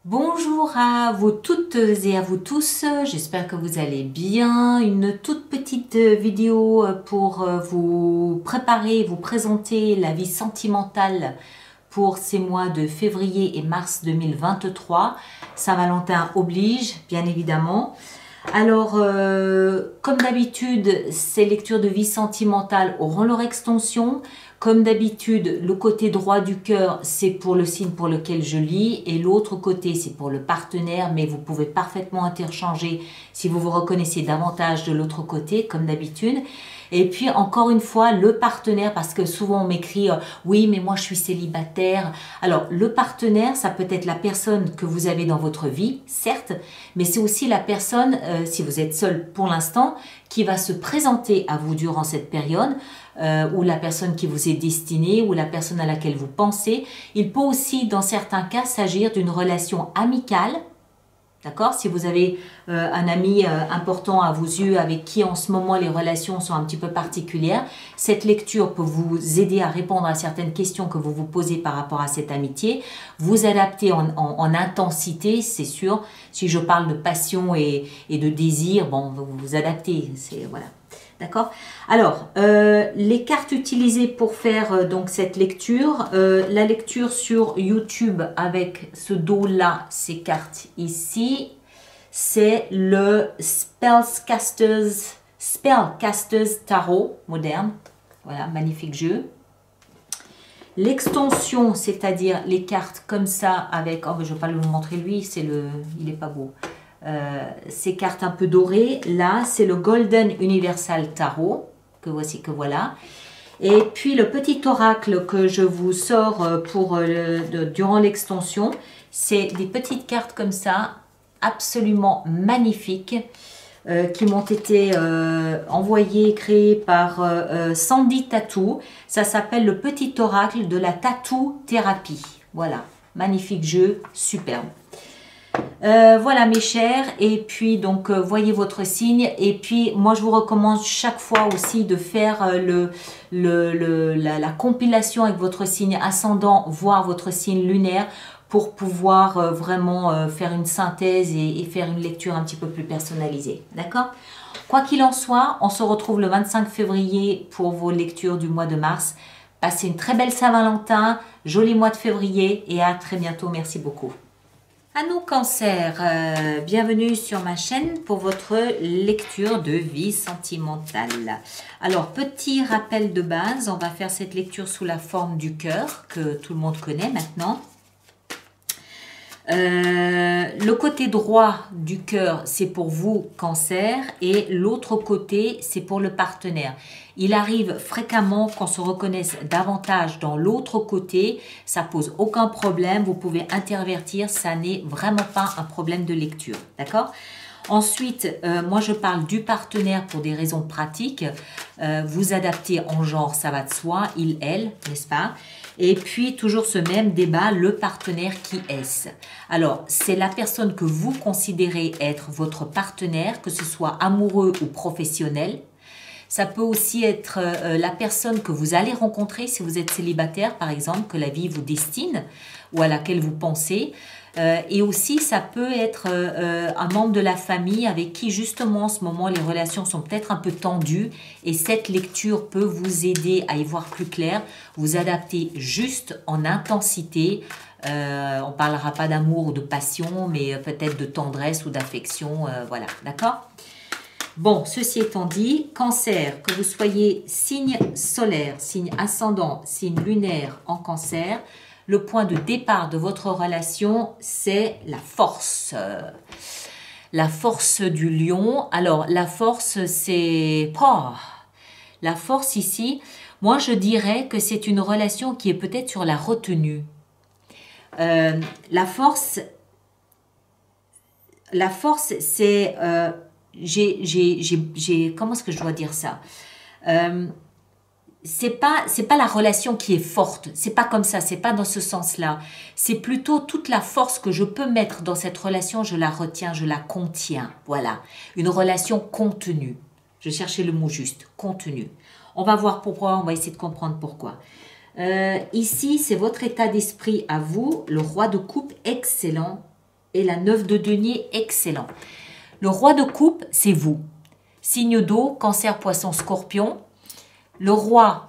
Bonjour à vous toutes et à vous tous, j'espère que vous allez bien. Une toute petite vidéo pour vous préparer, vous présenter la vie sentimentale pour ces mois de février et mars 2023. Saint-Valentin oblige, bien évidemment. Alors, comme d'habitude, ces lectures de vie sentimentale auront leur extension. Comme d'habitude, le côté droit du cœur, c'est pour le signe pour lequel je lis et l'autre côté, c'est pour le partenaire, mais vous pouvez parfaitement interchanger si vous vous reconnaissez davantage de l'autre côté, comme d'habitude. Et puis, encore une fois, le partenaire, parce que souvent on m'écrit « Oui, mais moi je suis célibataire ». Alors, le partenaire, ça peut être la personne que vous avez dans votre vie, certes, mais c'est aussi la personne, si vous êtes seul pour l'instant, qui va se présenter à vous durant cette période, ou la personne qui vous est destinée, ou la personne à laquelle vous pensez. Il peut aussi, dans certains cas, s'agir d'une relation amicale. D'accord? Si vous avez un ami important à vos yeux avec qui en ce moment les relations sont un petit peu particulières, cette lecture peut vous aider à répondre à certaines questions que vous vous posez par rapport à cette amitié, vous adapter en intensité, c'est sûr. Si je parle de passion et de désir, bon, vous vous adaptez, c'est voilà. D'accord? Alors, les cartes utilisées pour faire donc cette lecture, la lecture sur YouTube avec ce dos-là, ces cartes ici, c'est le Spellcasters Tarot moderne. Voilà, magnifique jeu. L'extension, c'est-à-dire les cartes comme ça avec, oh, je ne vais pas le montrer lui, il n'est pas beau. Ces cartes un peu dorées, là c'est le Golden Universal Tarot, que voici, que voilà. Et puis le petit oracle que je vous sors durant l'extension, c'est des petites cartes comme ça, absolument magnifiques, qui m'ont été envoyées, créées par Sandy Tattoo. Ça s'appelle le petit oracle de la tattoo thérapie. Voilà, magnifique jeu, superbe. Voilà mes chers, et puis donc voyez votre signe, et puis moi je vous recommande chaque fois aussi de faire la compilation avec votre signe ascendant, voire votre signe lunaire, pour pouvoir vraiment faire une synthèse et faire une lecture un petit peu plus personnalisée, d'accord? Quoi qu'il en soit, on se retrouve le 25 février pour vos lectures du mois de mars. Passez une très belle Saint-Valentin, joli mois de février, et à très bientôt, merci beaucoup. À nous Cancer, bienvenue sur ma chaîne pour votre lecture de vie sentimentale. Alors, petit rappel de base, on va faire cette lecture sous la forme du cœur, que tout le monde connaît maintenant. Le côté droit du cœur, c'est pour vous, Cancer, et l'autre côté, c'est pour le partenaire. Il arrive fréquemment qu'on se reconnaisse davantage dans l'autre côté. Ça pose aucun problème, vous pouvez intervertir, ça n'est vraiment pas un problème de lecture, d'accord? Ensuite, moi je parle du partenaire pour des raisons pratiques. Vous adaptez en genre, ça va de soi, il, elle, n'est-ce pas? Et puis, toujours ce même débat, le partenaire qui est-ce? Alors, c'est la personne que vous considérez être votre partenaire, que ce soit amoureux ou professionnel. Ça peut aussi être la personne que vous allez rencontrer si vous êtes célibataire, par exemple, que la vie vous destine ou à laquelle vous pensez. Et aussi, ça peut être un membre de la famille avec qui, justement, en ce moment, les relations sont peut-être un peu tendues. Et cette lecture peut vous aider à y voir plus clair, vous adapter juste en intensité. On ne parlera pas d'amour ou de passion, mais peut-être de tendresse ou d'affection. Voilà, d'accord ? Bon, ceci étant dit, Cancer, que vous soyez signe solaire, signe ascendant, signe lunaire en Cancer, le point de départ de votre relation, c'est la force. La force du lion. Alors, la force, c'est... Oh, la force ici, moi je dirais que c'est une relation qui est peut-être sur la retenue. La force, c'est... comment est-ce que je dois dire ça? C'est pas la relation qui est forte, c'est pas comme ça, c'est pas dans ce sens-là. C'est plutôt toute la force que je peux mettre dans cette relation, je la retiens, je la contiens. Voilà, une relation contenue. Je cherchais le mot juste, contenue. On va voir pourquoi, on va essayer de comprendre pourquoi. Ici, c'est votre état d'esprit à vous, le roi de coupe, excellent. Et la 9 de denier, excellent. Le roi de coupe, c'est vous. Signe d'eau, cancer, poisson, scorpion. Le roi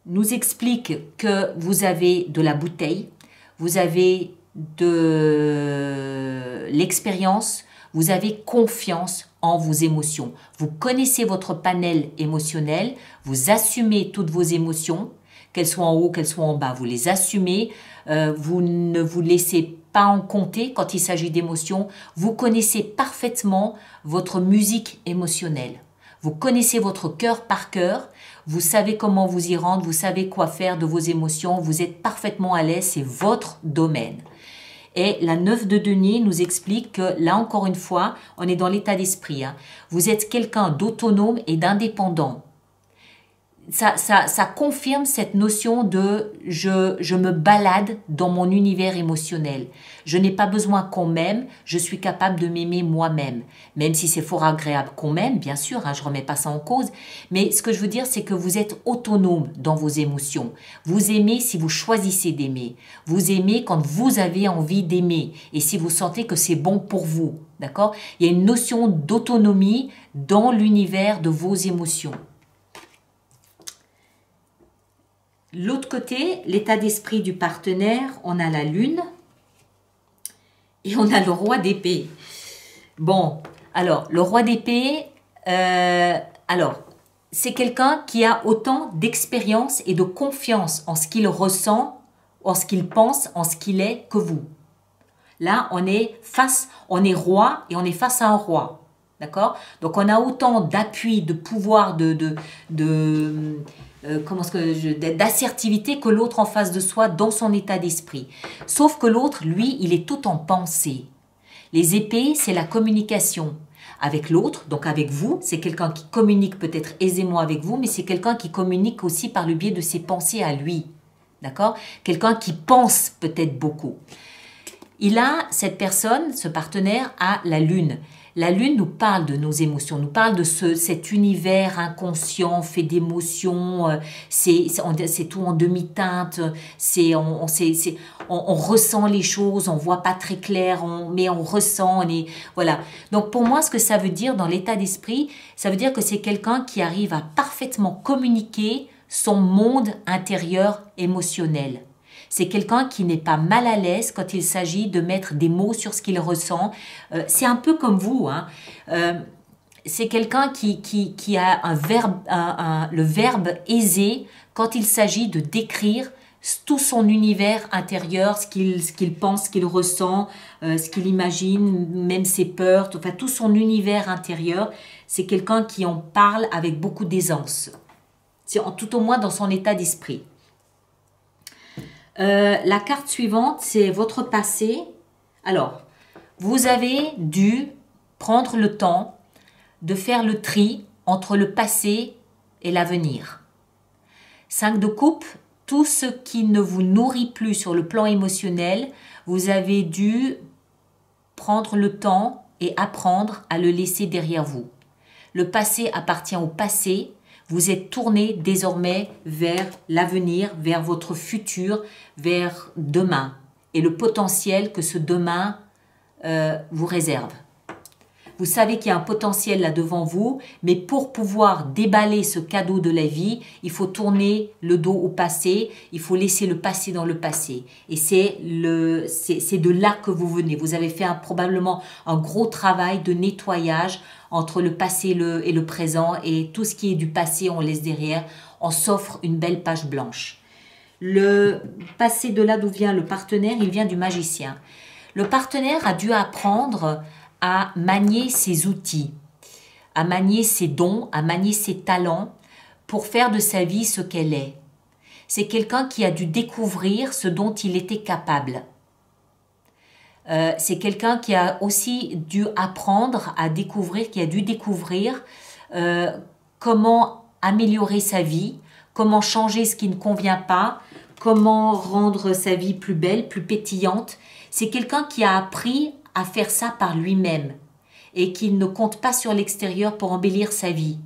nous explique que vous avez de la bouteille, vous avez de l'expérience, vous avez confiance en vos émotions. Vous connaissez votre panel émotionnel, vous assumez toutes vos émotions, qu'elles soient en haut, qu'elles soient en bas, vous les assumez, vous ne vous laissez pas en compter quand il s'agit d'émotions. Vous connaissez parfaitement votre musique émotionnelle. Vous connaissez votre cœur par cœur, vous savez comment vous y rendre, vous savez quoi faire de vos émotions, vous êtes parfaitement à l'aise, c'est votre domaine. Et la 9 de denier nous explique que là encore une fois, on est dans l'état d'esprit. Hein. Vous êtes quelqu'un d'autonome et d'indépendant. Ça confirme cette notion de je me balade dans mon univers émotionnel. Je n'ai pas besoin qu'on m'aime, je suis capable de m'aimer moi-même. Même si c'est fort agréable qu'on m'aime, bien sûr, hein, je ne remets pas ça en cause. Mais ce que je veux dire, c'est que vous êtes autonome dans vos émotions. Vous aimez si vous choisissez d'aimer. Vous aimez quand vous avez envie d'aimer et si vous sentez que c'est bon pour vous. D'accord ? Il y a une notion d'autonomie dans l'univers de vos émotions. L'autre côté, l'état d'esprit du partenaire, on a la lune et on a le roi d'épée. Bon, alors, le roi d'épée, c'est quelqu'un qui a autant d'expérience et de confiance en ce qu'il ressent, en ce qu'il pense, en ce qu'il est que vous. Là, on est roi et on est face à un roi. D'accord ? Donc, on a autant d'appui, de pouvoir, d'assertivité que l'autre en face de soi dans son état d'esprit. Sauf que l'autre, lui, il est tout en pensée. Les épées, c'est la communication avec l'autre, donc avec vous. C'est quelqu'un qui communique peut-être aisément avec vous, mais c'est quelqu'un qui communique aussi par le biais de ses pensées à lui. D'accord ? Quelqu'un qui pense peut-être beaucoup. Cette personne, ce partenaire, a la lune. La lune nous parle de nos émotions, nous parle de cet univers inconscient, fait d'émotions, c'est tout en demi-teinte, on ressent les choses, on voit pas très clair, mais on ressent, voilà. Donc pour moi, ce que ça veut dire dans l'état d'esprit, ça veut dire que c'est quelqu'un qui arrive à parfaitement communiquer son monde intérieur émotionnel. C'est quelqu'un qui n'est pas mal à l'aise quand il s'agit de mettre des mots sur ce qu'il ressent. C'est un peu comme vous. Hein. C'est quelqu'un qui a le verbe aisé quand il s'agit de décrire tout son univers intérieur, ce qu'il pense, ce qu'il ressent, ce qu'il imagine, même ses peurs, enfin tout son univers intérieur. C'est quelqu'un qui en parle avec beaucoup d'aisance. C'est tout au moins dans son état d'esprit. La carte suivante, c'est votre passé. Alors, vous avez dû prendre le temps de faire le tri entre le passé et l'avenir. 5 de coupe, tout ce qui ne vous nourrit plus sur le plan émotionnel, vous avez dû prendre le temps et apprendre à le laisser derrière vous. Le passé appartient au passé. Vous êtes tourné désormais vers l'avenir, vers votre futur, vers demain et le potentiel que ce demain vous réserve. Vous savez qu'il y a un potentiel là devant vous, mais pour pouvoir déballer ce cadeau de la vie, il faut tourner le dos au passé, il faut laisser le passé dans le passé. Et c'est de là que vous venez. Vous avez fait probablement un gros travail de nettoyage entre le passé et le présent, et tout ce qui est du passé, on laisse derrière. On s'offre une belle page blanche. Le passé de là d'où vient le partenaire, il vient du magicien. Le partenaire a dû apprendre à manier ses outils, à manier ses dons, à manier ses talents pour faire de sa vie ce qu'elle est. C'est quelqu'un qui a dû découvrir ce dont il était capable. C'est quelqu'un qui a aussi dû apprendre à découvrir, qui a dû découvrir comment améliorer sa vie, comment changer ce qui ne convient pas, comment rendre sa vie plus belle, plus pétillante. C'est quelqu'un qui a appris à faire ça par lui-même et qui ne compte pas sur l'extérieur pour embellir sa vie.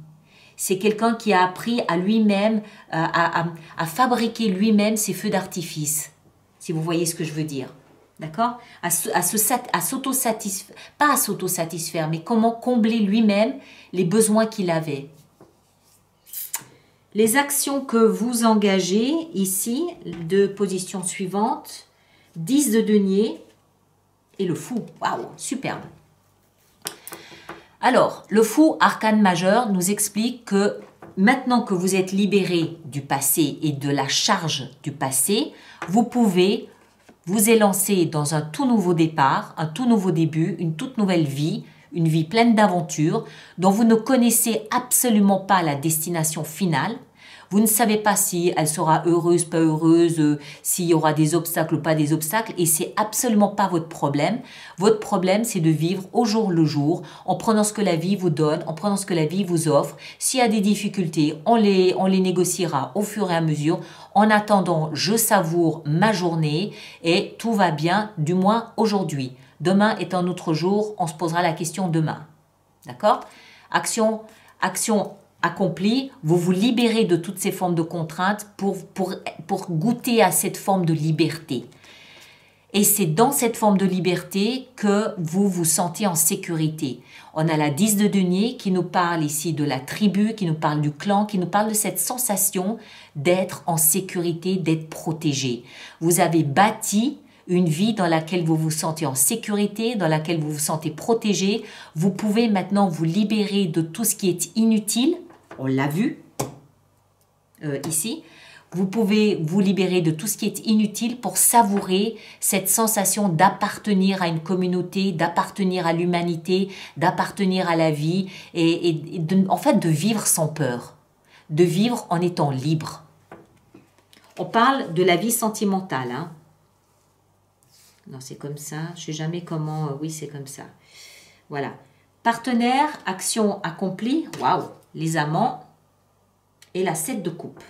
C'est quelqu'un qui a appris à lui-même, à fabriquer lui-même ses feux d'artifice, si vous voyez ce que je veux dire. D'accord? À s'autosatisfaire, pas à s'autosatisfaire, mais comment combler lui-même les besoins qu'il avait. Les actions que vous engagez ici, de position suivante, 10 de denier et le fou. Waouh, superbe. Alors, le fou, arcane majeur, nous explique que maintenant que vous êtes libéré du passé et de la charge du passé, vous pouvez vous élancer dans un tout nouveau départ, un tout nouveau début, une toute nouvelle vie, une vie pleine d'aventures dont vous ne connaissez absolument pas la destination finale. Vous ne savez pas si elle sera heureuse, pas heureuse, s'il y aura des obstacles ou pas des obstacles, et c'est absolument pas votre problème. Votre problème, c'est de vivre au jour le jour, en prenant ce que la vie vous donne, en prenant ce que la vie vous offre. S'il y a des difficultés, on les négociera au fur et à mesure. En attendant, je savoure ma journée et tout va bien, du moins aujourd'hui. Demain est un autre jour, on se posera la question demain. D'accord? Action accomplie, vous vous libérez de toutes ces formes de contraintes pour goûter à cette forme de liberté. Et c'est dans cette forme de liberté que vous vous sentez en sécurité. On a la 10 de denier qui nous parle ici de la tribu, qui nous parle du clan, qui nous parle de cette sensation d'être en sécurité, d'être protégé. Vous avez bâti une vie dans laquelle vous vous sentez en sécurité, dans laquelle vous vous sentez protégé. Vous pouvez maintenant vous libérer de tout ce qui est inutile. On l'a vu ici. Vous pouvez vous libérer de tout ce qui est inutile pour savourer cette sensation d'appartenir à une communauté, d'appartenir à l'humanité, d'appartenir à la vie et en fait de vivre sans peur, de vivre en étant libre. On parle de la vie sentimentale. Hein. Non, c'est comme ça. Je ne sais jamais comment... oui, c'est comme ça. Voilà. Partenaire, action accomplie. Waouh. Les amants et la 7 de coupe.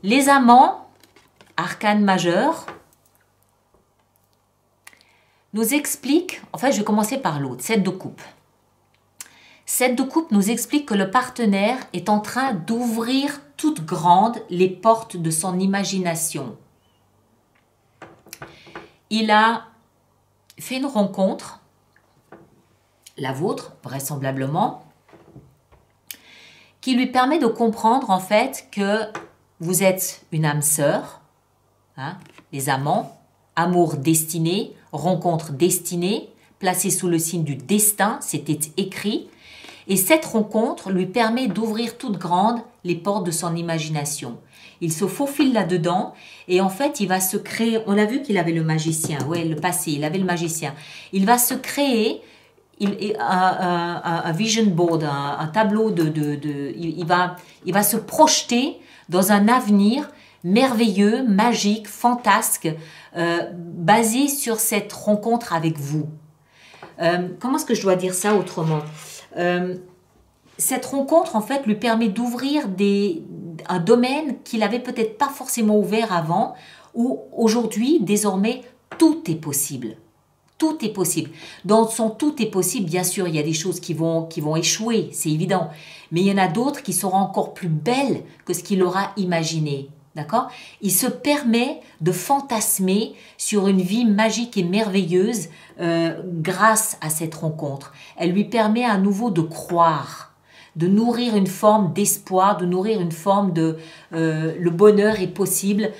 Les amants, arcane majeur, nous expliquent, en fait je vais commencer par l'autre, 7 de coupe. 7 de coupe nous explique que le partenaire est en train d'ouvrir toutes grandes les portes de son imagination. Il a fait une rencontre, la vôtre vraisemblablement, qui lui permet de comprendre en fait que vous êtes une âme sœur, hein, les amants, amour destiné, rencontre destinée, placée sous le signe du destin, c'était écrit. Et cette rencontre lui permet d'ouvrir toutes grandes les portes de son imagination. Il se faufile là-dedans et en fait, il va se créer... On a vu qu'il avait le magicien, ouais, le passé, il avait le magicien. Il va se créer un vision board, un tableau il va se projeter dans un avenir merveilleux, magique, fantasque, basé sur cette rencontre avec vous. Comment est-ce que je dois dire ça autrement ? Cette rencontre, en fait, lui permet d'ouvrir un domaine qu'il n'avait peut-être pas forcément ouvert avant, où aujourd'hui, désormais, tout est possible. Tout est possible. Dans son tout est possible, bien sûr, il y a des choses qui vont échouer, c'est évident. Mais il y en a d'autres qui seront encore plus belles que ce qu'il aura imaginé. D'accord ? Il se permet de fantasmer sur une vie magique et merveilleuse grâce à cette rencontre. Elle lui permet à nouveau de croire, de nourrir une forme d'espoir, de nourrir une forme de le bonheur est possible,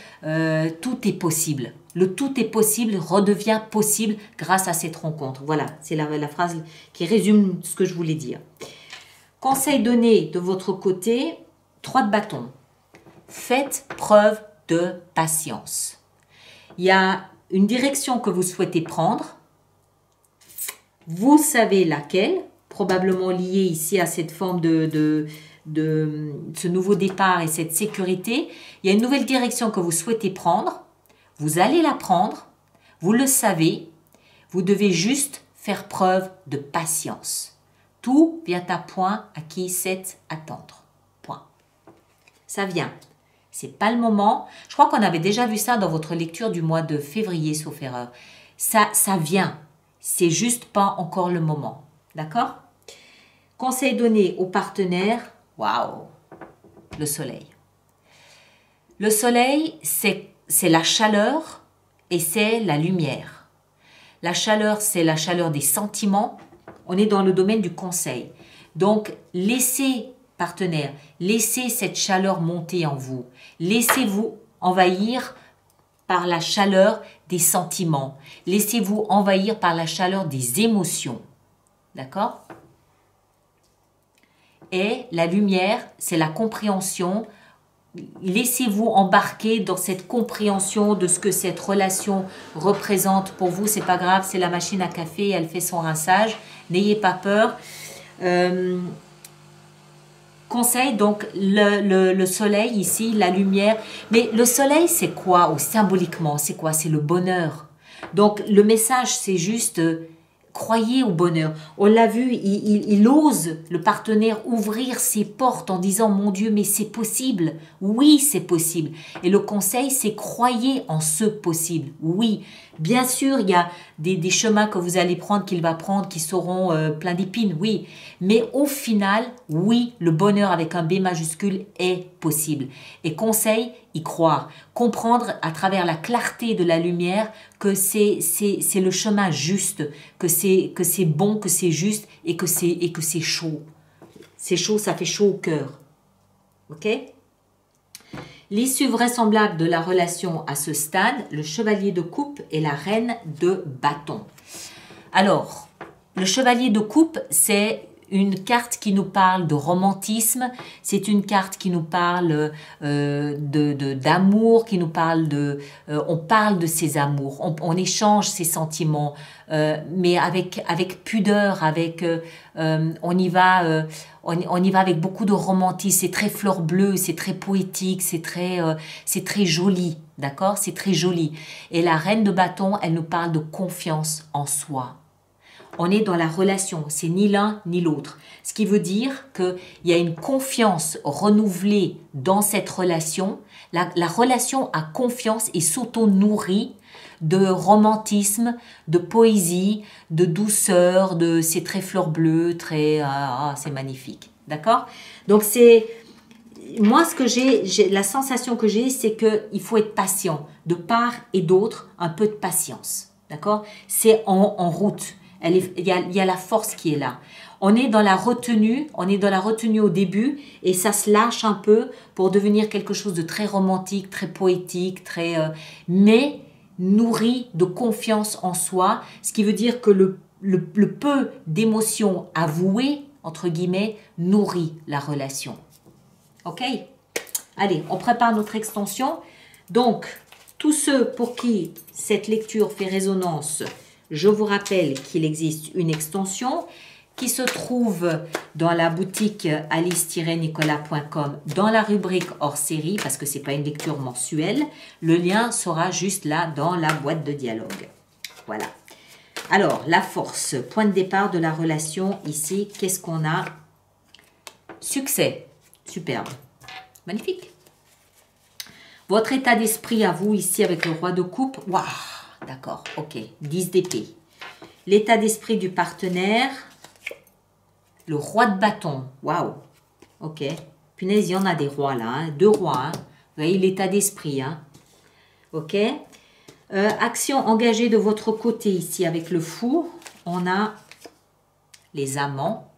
tout est possible. Le tout est possible redevient possible grâce à cette rencontre. Voilà, c'est la phrase qui résume ce que je voulais dire. Conseil donné de votre côté, 3 de bâton. Faites preuve de patience. Il y a une direction que vous souhaitez prendre. Vous savez laquelle, probablement liée ici à cette forme de ce nouveau départ et cette sécurité. Il y a une nouvelle direction que vous souhaitez prendre. Vous allez la prendre, vous le savez, vous devez juste faire preuve de patience. Tout vient à point à qui sait attendre. Point. Ça vient. C'est pas le moment. Je crois qu'on avait déjà vu ça dans votre lecture du mois de février, sauf erreur. Ça vient. C'est juste pas encore le moment. D'accord ? Conseil donné aux partenaires. Waouh ! Le soleil. Le soleil, c'est la chaleur et c'est la lumière. La chaleur, c'est la chaleur des sentiments. On est dans le domaine du conseil. Donc, laissez, partenaire, laissez cette chaleur monter en vous. Laissez-vous envahir par la chaleur des sentiments. Laissez-vous envahir par la chaleur des émotions. D'accord? Et la lumière, c'est la compréhension. Laissez-vous embarquer dans cette compréhension de ce que cette relation représente pour vous. C'est pas grave, c'est la machine à café, elle fait son rinçage. N'ayez pas peur. Conseil, donc le soleil ici, la lumière. Mais le soleil, c'est quoi symboliquement? C'est quoi? C'est le bonheur. Donc le message, c'est juste croyez au bonheur. On l'a vu, il ose, le partenaire, ouvrir ses portes en disant mon Dieu, mais c'est possible. Oui, c'est possible. Et le conseil, c'est croyez en ce possible. Oui, bien sûr, il y a des chemins que vous allez prendre, qu'il va prendre, qui seront pleins d'épines, oui. Mais au final, oui, le bonheur avec un B majuscule est possible. Et conseil, y croire. Comprendre à travers la clarté de la lumière que c'est le chemin juste, que c'est bon, que c'est juste et que c'est chaud. C'est chaud, ça fait chaud au cœur. Ok? L'issue vraisemblable de la relation à ce stade, le chevalier de coupe et la reine de bâton. Alors, le chevalier de coupe, c'est une carte qui nous parle de romantisme, c'est une carte qui nous parle d'amour, qui nous parle on parle de ses amours, on échange ses sentiments, mais avec pudeur, on y va avec beaucoup de romantisme, c'est très fleur bleue, c'est très poétique, c'est très joli, d'accord? C'est très joli. Et la reine de bâton, elle nous parle de confiance en soi. On est dans la relation, c'est ni l'un ni l'autre. Ce qui veut dire qu'il y a une confiance renouvelée dans cette relation. La relation a confiance et s'auto-nourrit de romantisme, de poésie, de douceur, c'est très fleur bleue, c'est magnifique. D'accord? Donc moi, la sensation que j'ai, c'est qu'il faut être patient. De part et d'autre, un peu de patience. D'accord? C'est en route. Il y a la force qui est là. On est dans la retenue au début et ça se lâche un peu pour devenir quelque chose de très romantique, très poétique, mais nourri de confiance en soi, ce qui veut dire que le peu d'émotions avouées, entre guillemets, nourrit la relation. Ok? Allez, on prépare notre extension. Donc, tous ceux pour qui cette lecture fait résonance, je vous rappelle qu'il existe une extension qui se trouve dans la boutique alice-nicolas.com dans la rubrique hors série parce que ce n'est pas une lecture mensuelle. Le lien sera juste là dans la boîte de dialogue. Voilà. Alors, la force, point de départ de la relation ici, qu'est-ce qu'on a? Succès, superbe, magnifique. Votre état d'esprit à vous ici avec le roi de coupe, waouh! D'accord, ok. 10 d'épée. L'état d'esprit du partenaire. Le roi de bâton. Waouh. Ok. Punaise, il y en a des rois là. Hein. 2 rois. Hein. Vous voyez l'état d'esprit. Hein. Ok. Action engagée de votre côté ici avec le fou. On a les amants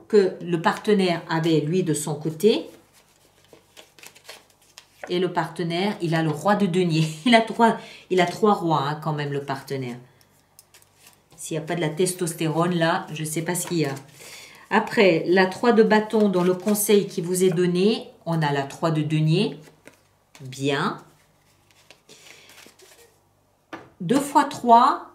que le partenaire avait lui de son côté. Et le partenaire, il a le roi de denier. Il a 3 rois hein, quand même, le partenaire. S'il n'y a pas de la testostérone là, je ne sais pas ce qu'il y a. Après, la 3 de bâton dans le conseil qui vous est donné, on a la 3 de denier. Bien. 2 fois 3,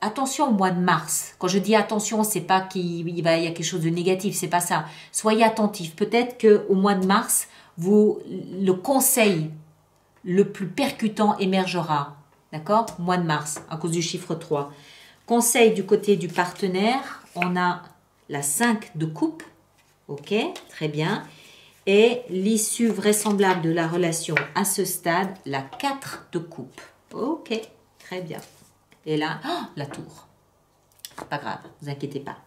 attention au mois de mars. Quand je dis attention, c'est pas qu'il y a quelque chose de négatif, c'est pas ça. Soyez attentifs. Peut-être qu'au mois de mars, le conseil le plus percutant émergera. D'accord? Mois de mars, à cause du chiffre 3. Conseil du côté du partenaire, on a la 5 de coupe. Ok, très bien. Et l'issue vraisemblable de la relation à ce stade, la 4 de coupe. Ok, très bien. Et là, oh, la tour. Pas grave, ne vous inquiétez pas.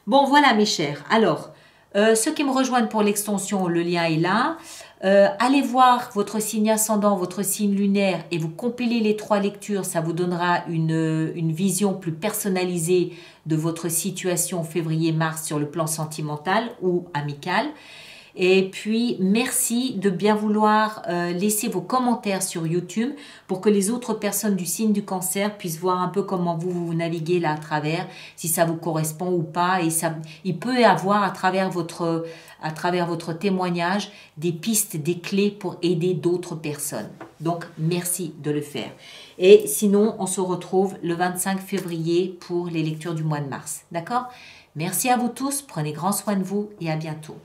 Bon, voilà mes chers. Alors, Ceux qui me rejoignent pour l'extension, le lien est là. Allez voir votre signe ascendant, votre signe lunaire et vous compilez les 3 lectures. Ça vous donnera une vision plus personnalisée de votre situation février-mars sur le plan sentimental ou amical. Et puis, merci de bien vouloir laisser vos commentaires sur YouTube pour que les autres personnes du signe du cancer puissent voir un peu comment vous naviguez là à travers, si ça vous correspond ou pas. Et ça, il peut y avoir à travers votre témoignage des pistes, des clés pour aider d'autres personnes. Donc, merci de le faire. Et sinon, on se retrouve le 25 février pour les lectures du mois de mars. D'accord? Merci à vous tous, prenez grand soin de vous et à bientôt.